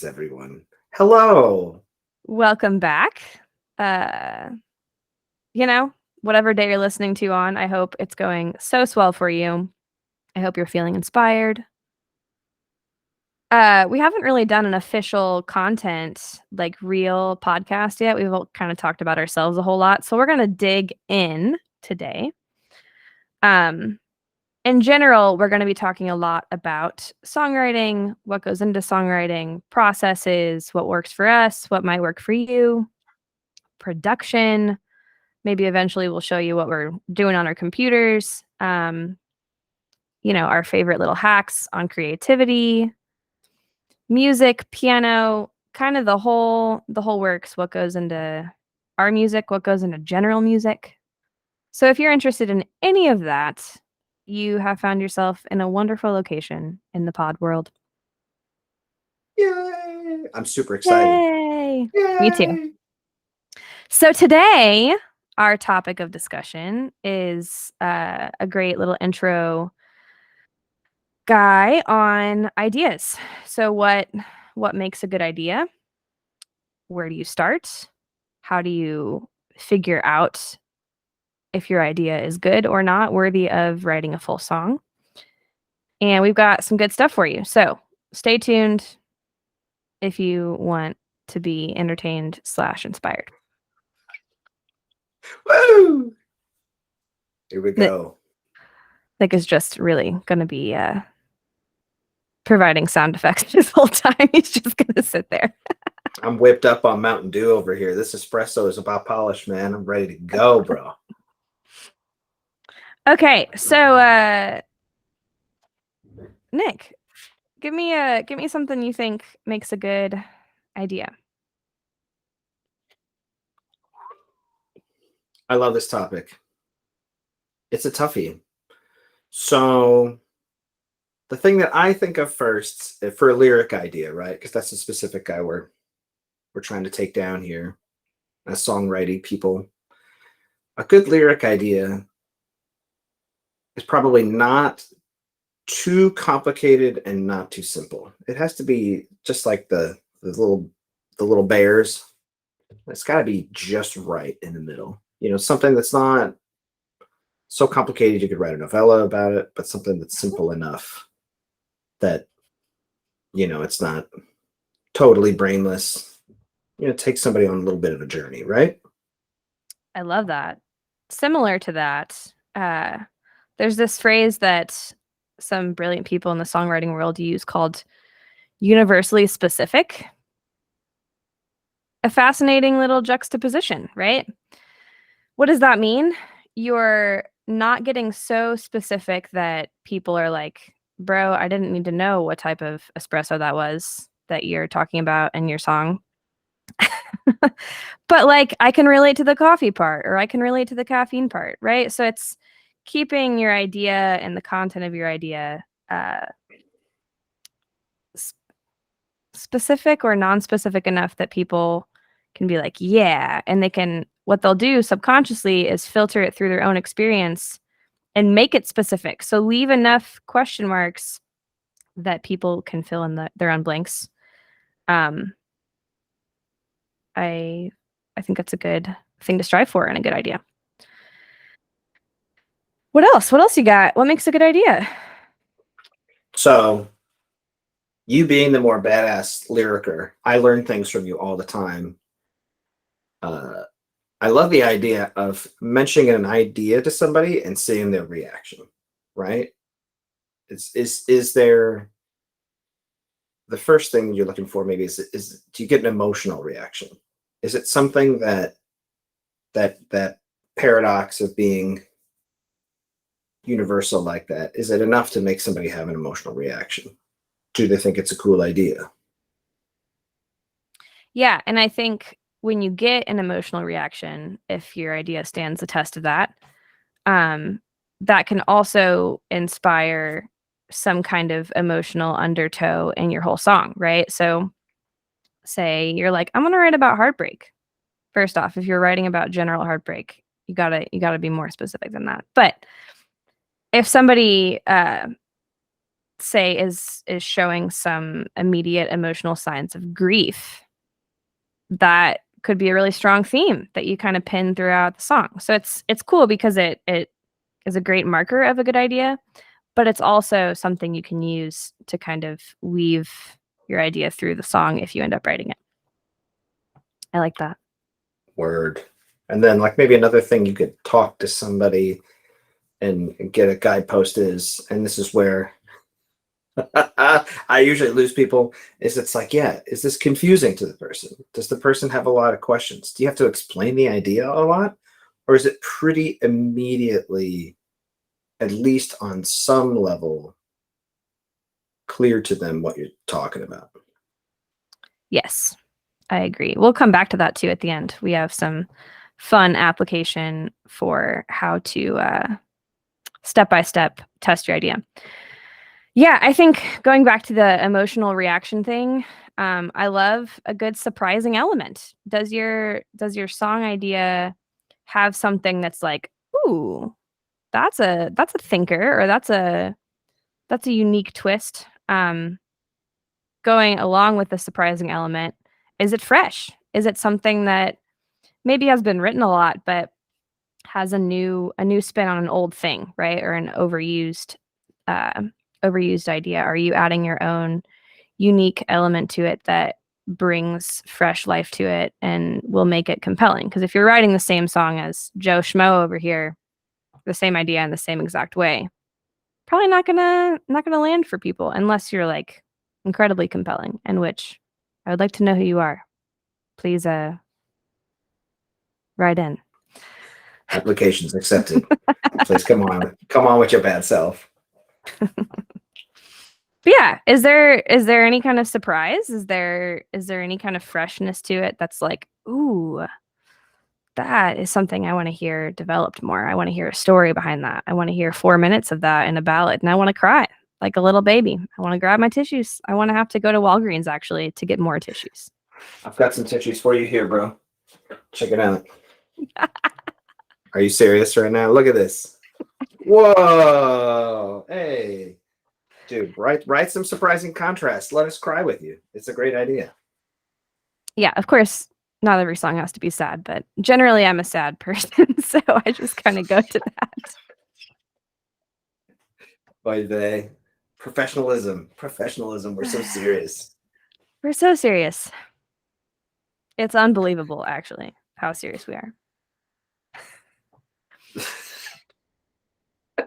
Everyone. Hello. Welcome back. Uh, whatever day you're listening to on, I hope it's going so swell for you. I hope you're feeling inspired. We haven't really done an official content, like real podcast yet. We've all kind of talked about ourselves a whole lot. So we're going to dig in today. In general, we're going to be talking a lot about songwriting, what goes into songwriting, processes, what works for us, what might work for you, production. Maybe eventually we'll show you what we're doing on our computers. Our favorite little hacks on creativity, music, piano, kind of the whole works, what goes into our music, what goes into general music. So if you're interested in any of that, you have found yourself in a wonderful location in the pod world. Yay. I'm super excited. Yay. Yay. Me too. So today, our topic of discussion is a great little intro guy on ideas. So what makes a good idea? Where do you start? How do you figure out if your idea is good or not, worthy of writing a full song? And we've got some good stuff for you. So stay tuned if you want to be entertained / inspired. Woo! Here we go. Nick is just really going to be providing sound effects this whole time. He's just going to sit there. I'm whipped up on Mountain Dew over here. This espresso is about polish, man. I'm ready to go, bro. Okay, so Nick, give me something you think makes a good idea. I love this topic. It's a toughie. So the thing that I think of first for a lyric idea, right? Because that's a specific guy we're trying to take down here as songwriting people. A good lyric idea is probably not too complicated and not too simple. It has to be just like the little bears. It's got to be just right in the middle. Something that's not so complicated you could write a novella about it, but something that's simple enough that it's not totally brainless. Take somebody on a little bit of a journey, right? I love that. Similar to that, there's this phrase that some brilliant people in the songwriting world use called universally specific. A fascinating little juxtaposition, right? What does that mean? You're not getting so specific that people are like, bro, I didn't need to know what type of espresso that was that you're talking about in your song. But like, I can relate to the coffee part, or I can relate to the caffeine part, right? So it's keeping your idea and the content of your idea specific or non-specific enough that people can be like, yeah, and what they'll do subconsciously is filter it through their own experience and make it specific. So leave enough question marks that people can fill in their own blanks. I think that's a good thing to strive for and a good idea. What else? What else you got? What makes a good idea? So, you being the more badass lyricer, I learn things from you all the time. I love the idea of mentioning an idea to somebody and seeing their reaction, right? Is there the first thing you're looking for maybe is do you get an emotional reaction? Is it something that paradox of being universal like that, is it enough to make somebody have an emotional reaction? Do they think it's a cool idea? Yeah, and I think when you get an emotional reaction, if your idea stands the test of that, that can also inspire some kind of emotional undertow in your whole song, right? So say you're like, I'm gonna write about heartbreak. First off, if you're writing about general heartbreak, you gotta be more specific than that. But if somebody say is showing some immediate emotional signs of grief, that could be a really strong theme that you kind of pin throughout the song. So it's cool because it is a great marker of a good idea, but it's also something you can use to kind of weave your idea through the song if you end up writing it. I like that. Word. And then like maybe another thing you could talk to somebody and get a guidepost is, and this is where I usually lose people, is it's like, yeah, is this confusing to the person? Does the person have a lot of questions? Do you have to explain the idea a lot? Or is it pretty immediately, at least on some level, clear to them what you're talking about? Yes, I agree. We'll come back to that too at the end. We have some fun application for how to step-by-step test your idea. Yeah, I think going back to the emotional reaction thing, I love a good surprising element. Does your song idea have something that's like, ooh, that's a thinker, or that's a unique twist? Going along with the surprising element, is it fresh? Is it something that maybe has been written a lot, but has a new spin on an old thing, right? Or an uh, overused idea? Are you adding your own unique element to it that brings fresh life to it and will make it compelling? Because if you're writing the same song as Joe Schmo over here, the same idea in the same exact way, probably not gonna land for people unless you're like incredibly compelling. And which I would like to know who you are. Please write in. Applications accepted. Please come on with your bad self. But yeah, is there any kind of surprise? Is there any kind of freshness to it that's like, ooh, that is something I want to hear developed more. I want to hear a story behind that. I want to hear 4 minutes of that in a ballad, and I want to cry like a little baby. I want to grab my tissues. I want to have to go to Walgreens actually to get more tissues. I've got some tissues for you here, bro. Check it out. Are you serious right now? Look at this. Whoa. Hey. Dude, write some surprising contrast. Let us cry with you. It's a great idea. Yeah, of course, not every song has to be sad, but generally I'm a sad person, so I just kind of go to that. By the professionalism. We're so serious. We're so serious. It's unbelievable, actually, how serious we are.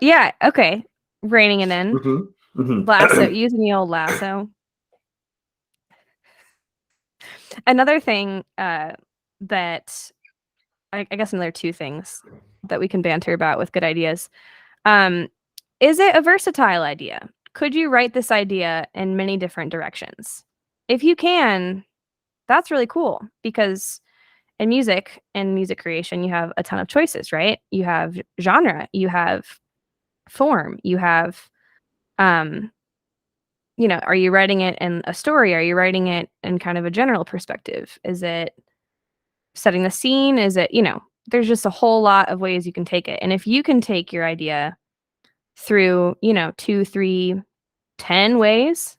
Yeah, okay. Reining it in. Mm-hmm. Mm-hmm. Lasso, using the old lasso. Another thing that I guess another two things that we can banter about with good ideas. Is it a versatile idea? Could you write this idea in many different directions? If you can, that's really cool, because in music and music creation, you have a ton of choices, right? You have genre, you have form, you have, are you writing it in a story? Are you writing it in kind of a general perspective? Is it setting the scene? Is it, there's just a whole lot of ways you can take it. And if you can take your idea through, 2, 3, 10 ways,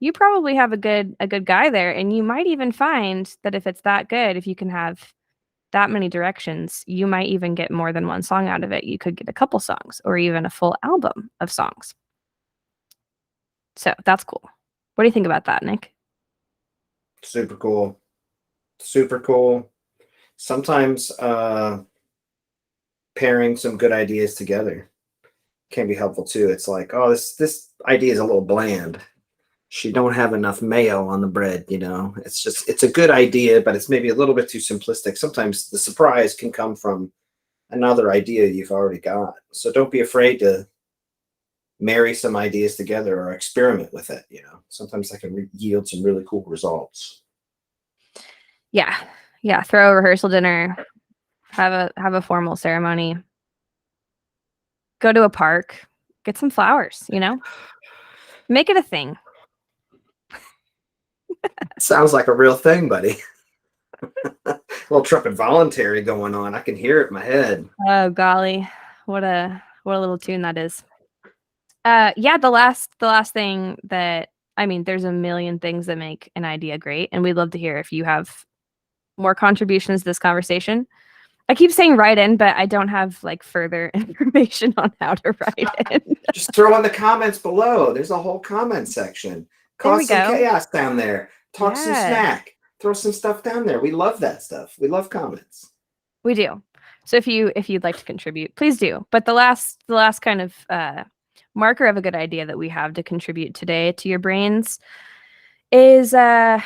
you probably have a good guy there. And you might even find that if it's that good, if you can have that many directions, you might even get more than one song out of it. You could get a couple songs or even a full album of songs. So that's cool. What do you think about that, Nick? Super cool. Super cool. Sometimes pairing some good ideas together can be helpful too. It's like, oh, this idea is a little bland. She don't have enough mayo on the bread, it's a good idea, but it's maybe a little bit too simplistic. Sometimes the surprise can come from another idea you've already got. So don't be afraid to marry some ideas together or experiment with it. Sometimes that can yield some really cool results. Yeah. Throw a rehearsal dinner, have a formal ceremony, go to a park, get some flowers, make it a thing. Sounds like a real thing, buddy. A little trumpet voluntary going on. I can hear it in my head. Oh golly, what a little tune that is. Yeah, the last thing that I mean, there's a million things that make an idea great, and we'd love to hear if you have more contributions to this conversation. I keep saying write in, but I don't have like further information on how to write in. Just throw in the comments below. There's a whole comment section. There we Cause some go. chaos down there. Talk some Yeah. smack. Throw some stuff down there. We love that stuff. We love comments. We do. So if you'd like to contribute, please do. But the last kind of marker of a good idea that we have to contribute today to your brains is I'm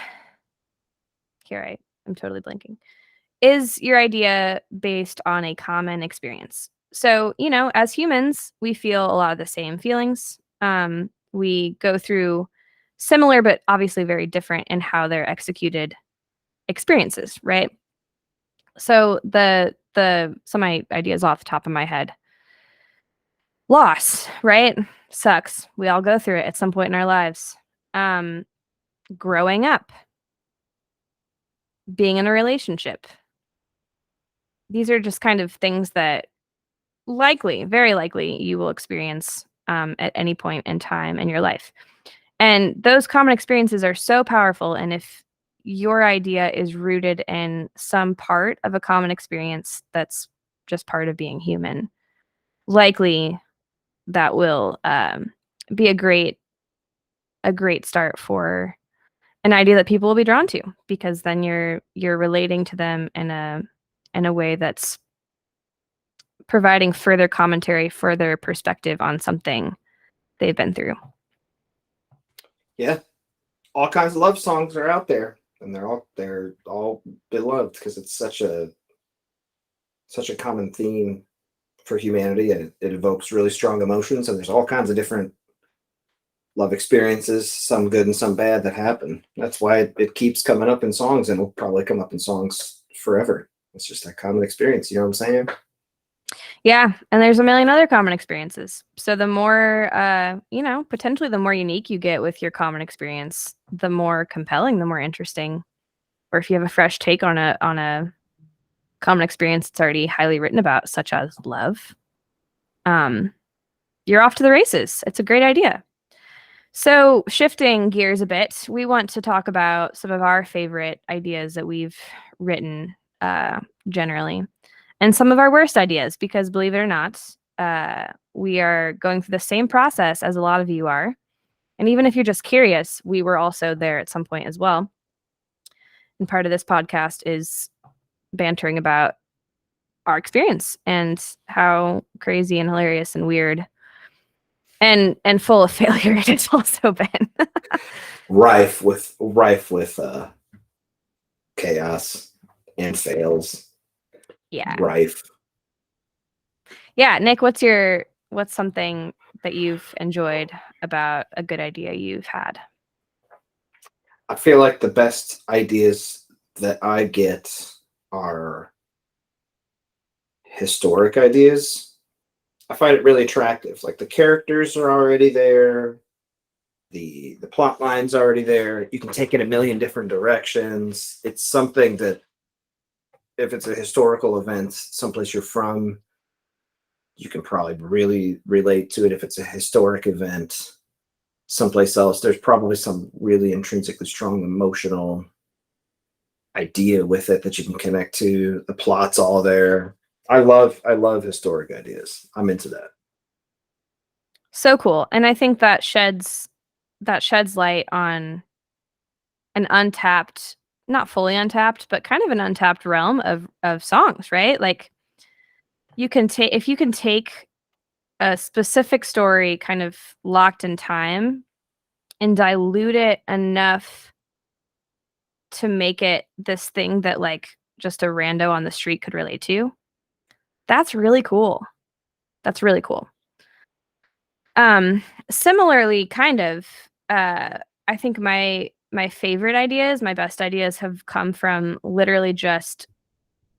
totally blanking. Is your idea based on a common experience? So, as humans, we feel a lot of the same feelings. We go through similar but obviously very different in how they're executed experiences, right? So some ideas off the top of my head. Loss, right? Sucks. We all go through it at some point in our lives. Growing up, being in a relationship. These are just kind of things that very likely, you will experience at any point in time in your life. And those common experiences are so powerful. And if your idea is rooted in some part of a common experience that's just part of being human, likely that will be a great start for an idea that people will be drawn to, because then you're relating to them in a way that's providing further commentary, further perspective on something they've been through. Yeah. All kinds of love songs are out there, and they're all beloved because it's such a common theme for humanity, and it evokes really strong emotions, and there's all kinds of different love experiences, some good and some bad, that happen. That's why it keeps coming up in songs, and will probably come up in songs forever. It's just that common experience, you know what I'm saying? Yeah, and there's a million other common experiences. So the more, potentially the more unique you get with your common experience, the more compelling, the more interesting. Or if you have a fresh take on a common experience that's already highly written about, such as love, you're off to the races. It's a great idea. So shifting gears a bit, we want to talk about some of our favorite ideas that we've written generally, and some of our worst ideas, because believe it or not, we are going through the same process as a lot of you are. And even if you're just curious, we were also there at some point as well. And part of this podcast is bantering about our experience and how crazy and hilarious and weird and full of failure it has also been. rife with chaos and fails. Yeah. Rife. Yeah, Nick, what's something that you've enjoyed about a good idea you've had? I feel like the best ideas that I get are historic ideas. I find it really attractive. Like, the characters are already there, the plot line's already there. You can take it a million different directions. It's something that, if it's a historical event, someplace you're from, you can probably really relate to it. If it's a historic event someplace else, there's probably some really intrinsically strong emotional idea with it that you can connect to. The plot's all there. I love historic ideas. I'm into that. So cool. And I think that sheds light on an untapped, not fully untapped, but kind of an untapped realm of songs, right? Like, if you can take a specific story kind of locked in time and dilute it enough to make it this thing that like just a rando on the street could relate to, that's really cool. That's really cool. Similarly, kind of, I think my favorite ideas, my best ideas, have come from literally just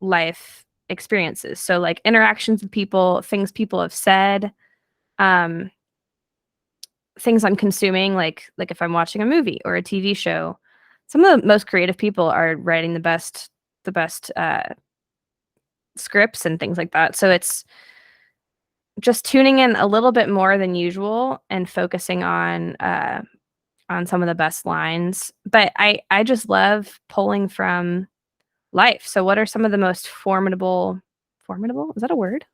life experiences. So like interactions with people, things people have said, things I'm consuming, like if I'm watching a movie or a TV show. Some of the most creative people are writing the best scripts and things like that. So just tuning in a little bit more than usual and focusing on some of the best lines. But I just love pulling from life. So what are some of the most formidable? Is that a word?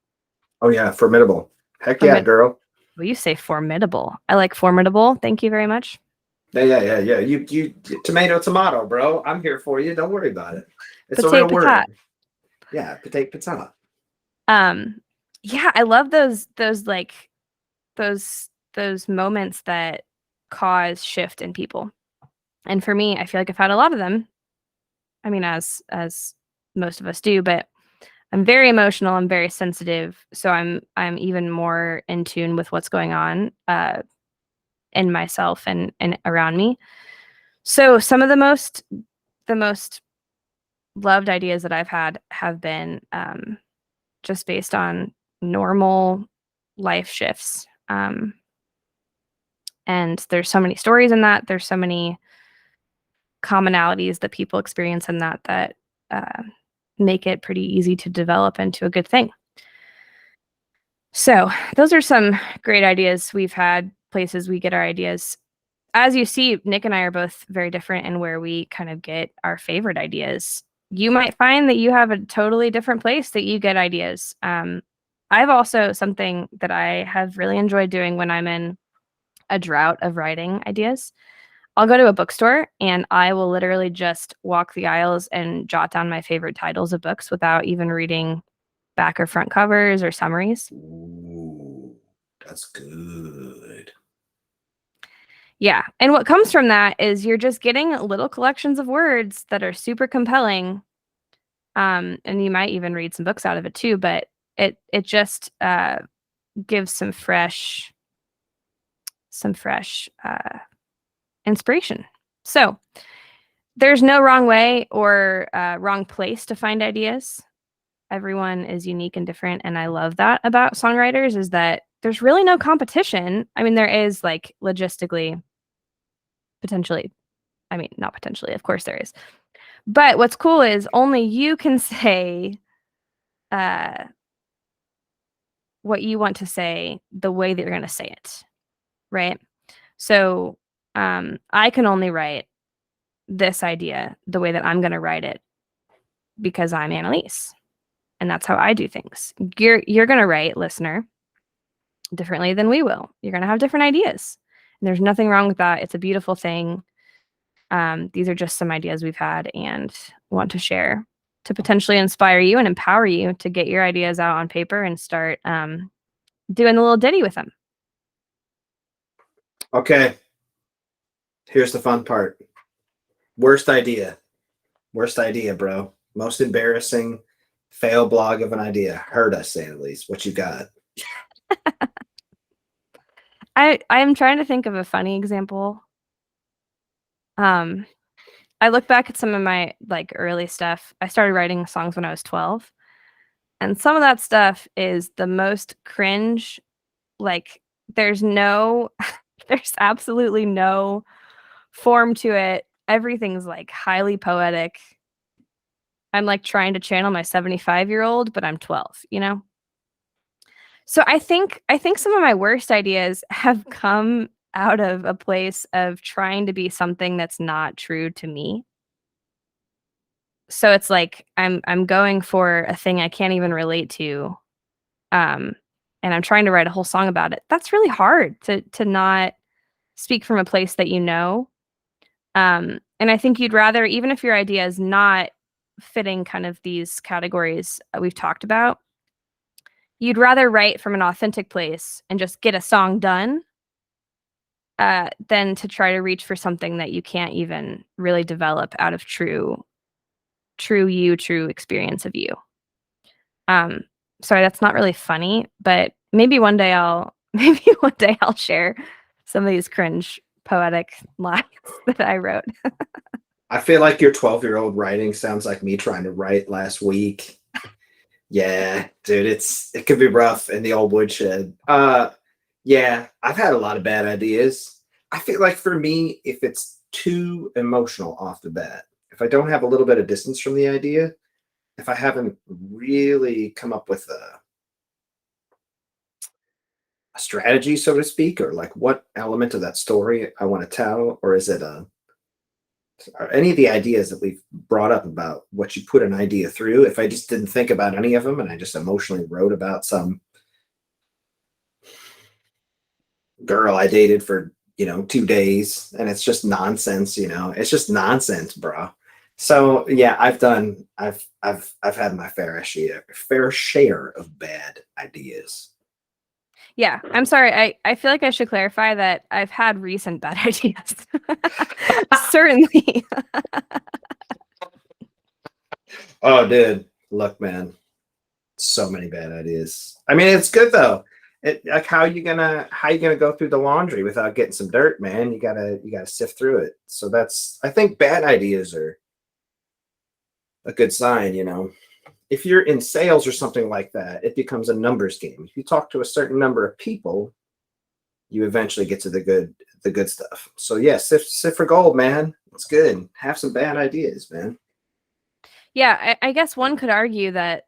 Oh yeah, formidable. Heck yeah, Formid girl. Well, you say formidable. I like formidable. Thank you very much. Yeah. You tomato, bro. I'm here for you. Don't worry about it. It's a real Potato word. patat. Yeah, potato. Yeah, I love those like those moments that cause shift in people. And for me, I feel like I've had a lot of them. I mean, as most of us do, but I'm very emotional, I'm very sensitive, so I'm even more in tune with what's going on in myself and around me. So some of the most loved ideas that I've had have been just based on normal life shifts. And there's so many stories in that. There's so many commonalities that people experience in that uh, make it pretty easy to develop into a good thing. So those are some great ideas we've had, places we get our ideas. As you see, Nick and I are both very different in where we kind of get our favorite ideas. You might find that you have a totally different place that you get ideas. I've also something that I have really enjoyed doing when I'm in a drought of writing ideas. I'll go to a bookstore and I will literally just walk the aisles and jot down my favorite titles of books without even reading back or front covers or summaries. Ooh, that's good. Yeah. And what comes from that is you're just getting little collections of words that are super compelling. And you might even read some books out of it too, but it just gives some fresh inspiration. So there's no wrong way or wrong place to find ideas. Everyone is unique and different, and I love that about songwriters is that there's really no competition. I mean, there is like logistically, potentially. I mean, not potentially, of course there is. But what's cool is only you can say uh, what you want to say the way that you're going to say it, right? So I can only write this idea the way that I'm going to write it because I'm Annalyse, and that's how I do things. You're going to write, listener, differently than we will. You're going to have different ideas. And there's nothing wrong with that. It's a beautiful thing. These are just some ideas we've had and want to share to potentially inspire you and empower you to get your ideas out on paper and start doing a little ditty with them. Okay, here's the fun part. Worst idea, bro. Most embarrassing fail blog of an idea. Heard us, Annalise. What you got? I'm trying to think of a funny example. I look back at some of my like early stuff. I started writing songs when I was 12. And some of that stuff is the most cringe. Like there's there's absolutely no form to it. Everything's like highly poetic. I'm like trying to channel my 75-year-old, but I'm 12, you know? So I think some of my worst ideas have come out of a place of trying to be something that's not true to me. So it's like I'm going for a thing I can't even relate to. Um and I'm trying to write a whole song about it. That's really hard to not speak from a place that you know. And I think you'd rather, even if your idea is not fitting kind of these categories we've talked about, you'd rather write from an authentic place and just get a song done than to try to reach for something that you can't even really develop out of true experience of you. Um, Sorry, that's not really funny, but maybe one day I'll share some of these cringe poetic lines that I wrote. I feel like your 12-year-old writing sounds like me trying to write last week. Yeah, dude, it could be rough in the old woodshed. Yeah, I've had a lot of bad ideas. I feel like for me, if it's too emotional off the bat, if I don't have a little bit of distance from the idea, if I haven't really come up with strategy, so to speak, or like what element of that story I want to tell, or is it are any of the ideas that we've brought up about what you put an idea through? If I just didn't think about any of them and I just emotionally wrote about some girl I dated for 2 days, and it's just nonsense, it's just nonsense, bro. So yeah, I've had my fair share of bad ideas. Yeah, I'm sorry. I feel like I should clarify that I've had recent bad ideas. Certainly. Oh, dude, look, man, so many bad ideas. I mean, it's good though. Like how you gonna go through the laundry without getting some dirt, man? You gotta sift through it. So I think bad ideas are a good sign. If you're in sales or something like that, it becomes a numbers game. If you talk to a certain number of people, you eventually get to the good stuff. So yeah, sift for gold, man. It's good. Have some bad ideas, man. Yeah, I guess one could argue that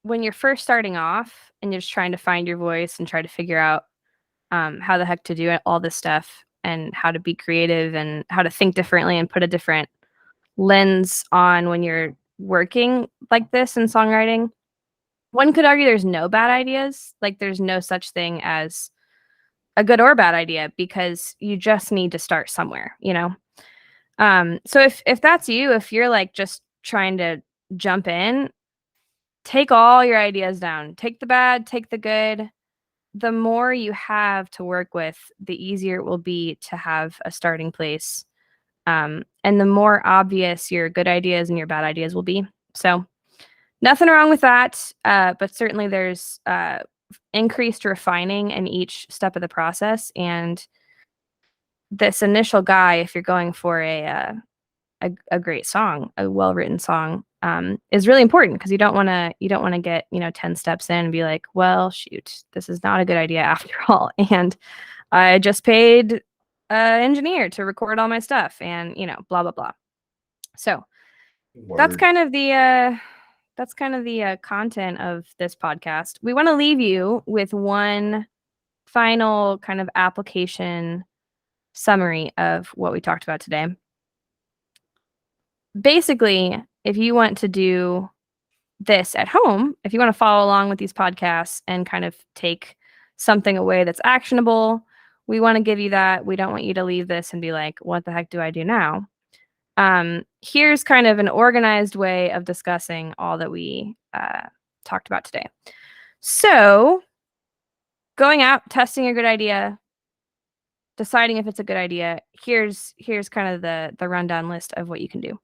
when you're first starting off and you're just trying to find your voice and try to figure out how the heck to do all this stuff and how to be creative and how to think differently and put a different lens on when you're working like this in songwriting, one could argue there's no bad ideas. Like there's no such thing as a good or bad idea because you just need to start somewhere, So if that's you, if you're like just trying to jump in, take all your ideas down. Take the bad, take the good. The more you have to work with, the easier it will be to have a starting place. And the more obvious your good ideas and your bad ideas will be. So nothing wrong with that. But certainly there's increased refining in each step of the process. And this initial guy, if you're going for a great song, a well-written song, is really important because you don't want to get 10 steps in and be like, well, shoot, this is not a good idea after all, and I just paid an engineer to record all my stuff, and blah blah blah. So that's Word. kind of the content of this podcast. We want to leave you with one final kind of application summary of what we talked about today. Basically, if you want to do this at home, if you want to follow along with these podcasts and kind of take something away that's actionable, we want to give you that. We don't want you to leave this and be like, what the heck do I do now? Here's kind of an organized way of discussing all that we talked about today. So going out, testing a good idea, deciding if it's a good idea, here's kind of the rundown list of what you can do.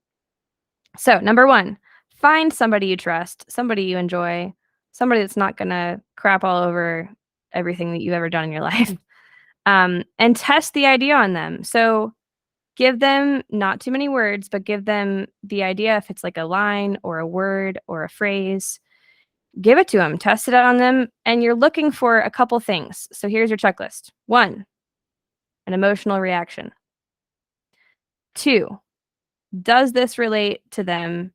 So number 1, find somebody you trust, somebody you enjoy, somebody that's not going to crap all over everything that you've ever done in your life, and test the idea on them. So give them not too many words, but give them the idea if it's like a line or a word or a phrase. Give it to them, test it out on them, and you're looking for a couple things. So here's your checklist. 1, an emotional reaction. 2, does this relate to them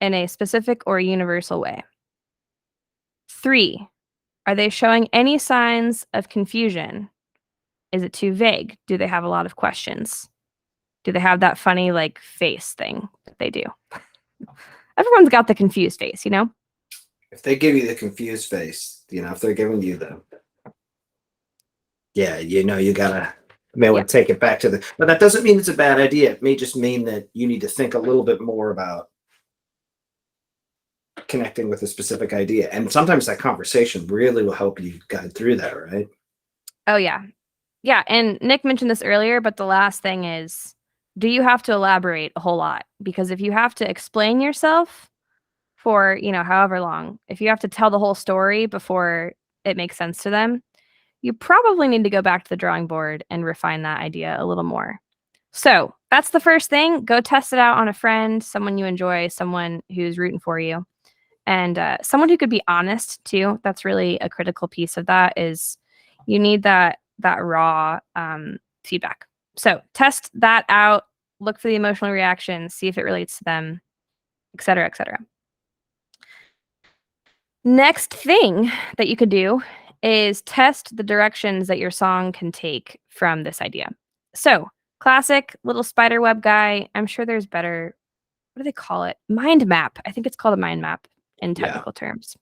in a specific or universal way? 3, are they showing any signs of confusion? Is it too vague? Do they have a lot of questions? Do they have that funny like face thing that they do? Everyone's got the confused face, If they give you the confused face, if they're giving you you gotta want to take it back but that doesn't mean it's a bad idea. It may just mean that you need to think a little bit more about connecting with a specific idea. And sometimes that conversation really will help you guide through that, right? Oh, yeah. Yeah. And Nick mentioned this earlier, but the last thing is, do you have to elaborate a whole lot? Because if you have to explain yourself for, however long, if you have to tell the whole story before it makes sense to them, you probably need to go back to the drawing board and refine that idea a little more. So that's the first thing. Go test it out on a friend, someone you enjoy, someone who's rooting for you, and someone who could be honest too. That's really a critical piece of that. Is you need that raw feedback. So test that out. Look for the emotional reaction. See if it relates to them, et cetera, et cetera. Next thing that you could do is test the directions that your song can take from this idea. So, classic little spider web guy. I'm sure there's better, what do they call it? Mind map. I think it's called a mind map in technical terms.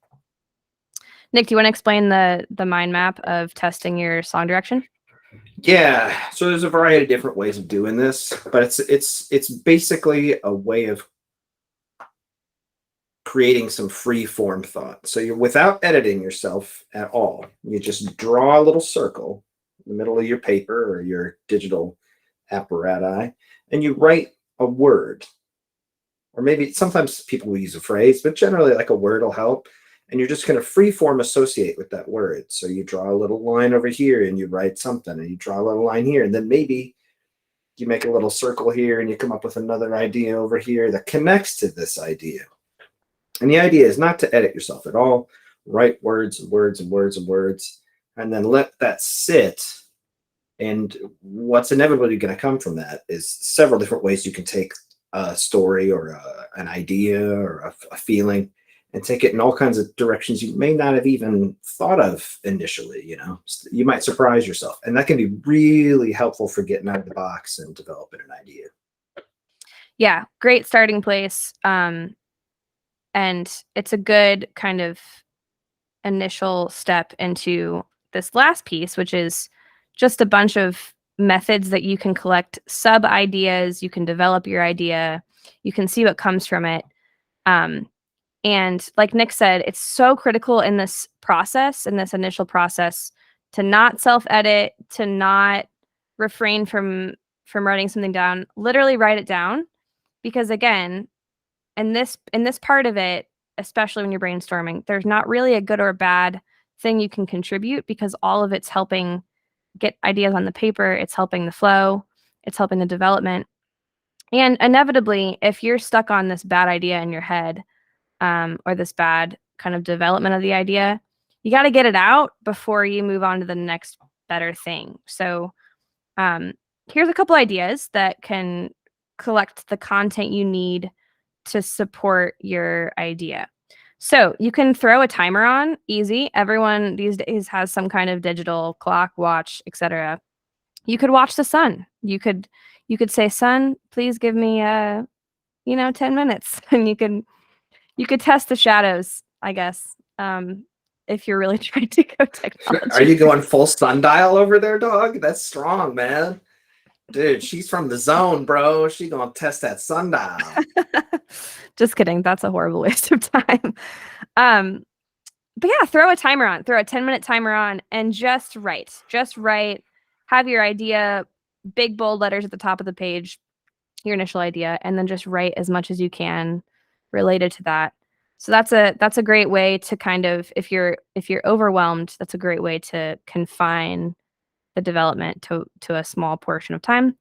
Nick, do you want to explain the mind map of testing your song direction? Yeah, so there's a variety of different ways of doing this, but it's basically a way of creating some free form thought. So you're without editing yourself at all. You just draw a little circle in the middle of your paper or your digital apparatus, and you write a word. Or maybe sometimes people will use a phrase, but generally like a word will help. And you're just going to free form associate with that word. So you draw a little line over here and you write something, and you draw a little line here, and then maybe you make a little circle here and you come up with another idea over here that connects to this idea. And the idea is not to edit yourself at all. Write words and words and words and words, and then let that sit. And what's inevitably going to come from that is several different ways you can take a story or an idea or a feeling and take it in all kinds of directions you may not have even thought of initially. You might surprise yourself, and that can be really helpful for getting out of the box and developing an idea. Yeah, great starting place. And it's a good kind of initial step into this last piece, which is just a bunch of methods that you can collect sub ideas. You can develop your idea. You can see what comes from it. And like Nick said, it's so critical in this process, in this initial process, to not self-edit, to not refrain from writing something down. Literally write it down, because again, in this part of it, especially when you're brainstorming, there's not really a good or a bad thing you can contribute, because all of it's helping get ideas on the paper. It's helping the flow. It's helping the development. And inevitably, if you're stuck on this bad idea in your head, or this bad kind of development of the idea, you got to get it out before you move on to the next better thing. So here's a couple ideas that can collect the content you need to support your idea. So you can throw a timer on, easy. Everyone these days has some kind of digital clock, watch, etc. You could watch the sun. You could say, "Sun, please give me 10 minutes." And you could test the shadows, I guess, if you're really trying to go technology. Are you going full sundial over there, dog? That's strong, man. Dude, she's from the zone, bro. She gonna test that sundial. Just kidding. That's a horrible waste of time. But yeah, throw a timer on. Throw a 10-minute timer on and just write. Just write. Have your idea, big bold letters at the top of the page, your initial idea, and then just write as much as you can related to that. So that's a great way to kind of, if you're overwhelmed, that's a great way to confine the development to a small portion of time.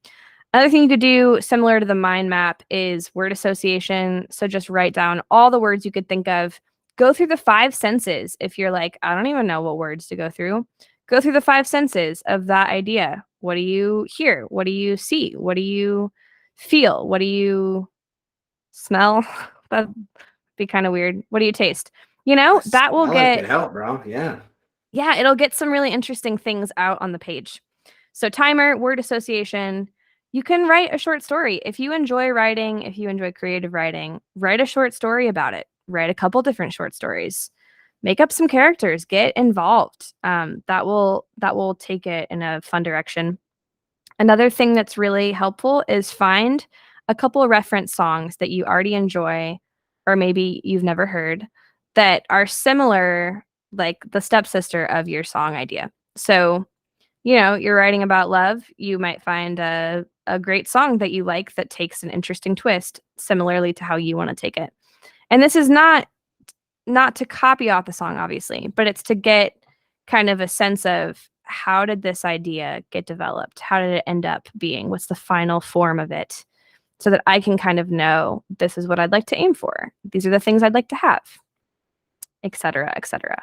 Another thing you could do, similar to the mind map, is word association. So just write down all the words you could think of. Go through the 5 senses. If you're like, I don't even know what words to go through the 5 senses of that idea. What do you hear? What do you see? What do you feel? What do you smell? That'd be kind of weird. What do you taste? That will get... can help, bro. Yeah. Yeah, it'll get some really interesting things out on the page. So timer, word association. You can write a short story. If you enjoy writing, if you enjoy creative writing, write a short story about it. Write a couple different short stories. Make up some characters. Get involved. That will take it in a fun direction. Another thing that's really helpful is find a couple of reference songs that you already enjoy, or maybe you've never heard, that are similar, like the stepsister of your song idea. So, you're writing about love. You might find a great song that you like that takes an interesting twist, similarly to how you want to take it. And this is not to copy off the song, obviously, but it's to get kind of a sense of, how did this idea get developed? How did it end up being? What's the final form of it? So that I can kind of know, this is what I'd like to aim for. These are the things I'd like to have, et cetera, et cetera.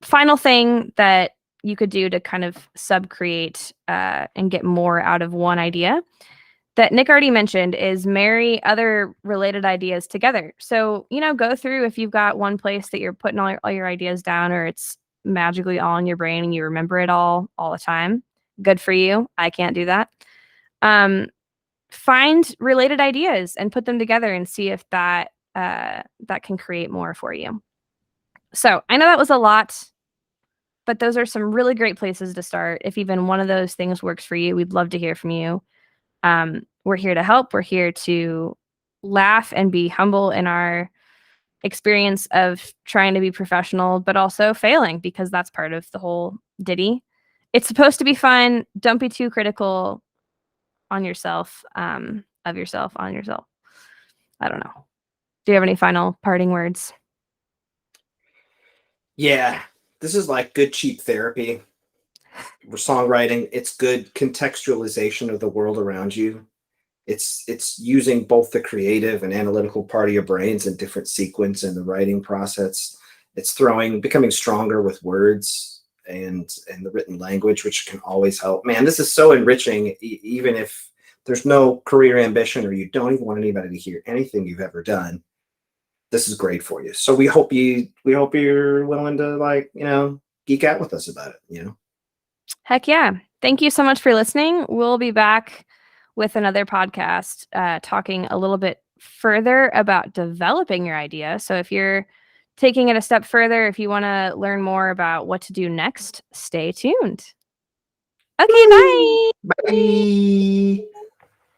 Final thing that you could do to kind of sub-create and get more out of one idea that Nick already mentioned is marry other related ideas together. So, go through if you've got one place that you're putting all your ideas down, or it's magically all in your brain and you remember it all the time. Good for you. I can't do that. Find related ideas and put them together and see if that can create more for you. So I know that was a lot, but those are some really great places to start. If even one of those things works for you, we'd love to hear from you. We're here to help. We're here to laugh and be humble in our experience of trying to be professional, but also failing, because that's part of the whole ditty. It's supposed to be fun. Don't be too critical on yourself, of yourself, on yourself. I don't know. Do you have any final parting words? Yeah, this is like good, cheap therapy. For songwriting, it's good contextualization of the world around you. It's using both the creative and analytical part of your brains in different sequence in the writing process. It's becoming stronger with words and the written language, which can always help. Man, this is so enriching, even if there's no career ambition or you don't even want anybody to hear anything you've ever done. This is great for you. So we hope you're willing to geek out with us about it. Heck yeah. Thank you so much for listening. We'll be back with another podcast talking a little bit further about developing your idea. So if you're taking it a step further, if you want to learn more about what to do next, stay tuned. Okay, bye. Bye.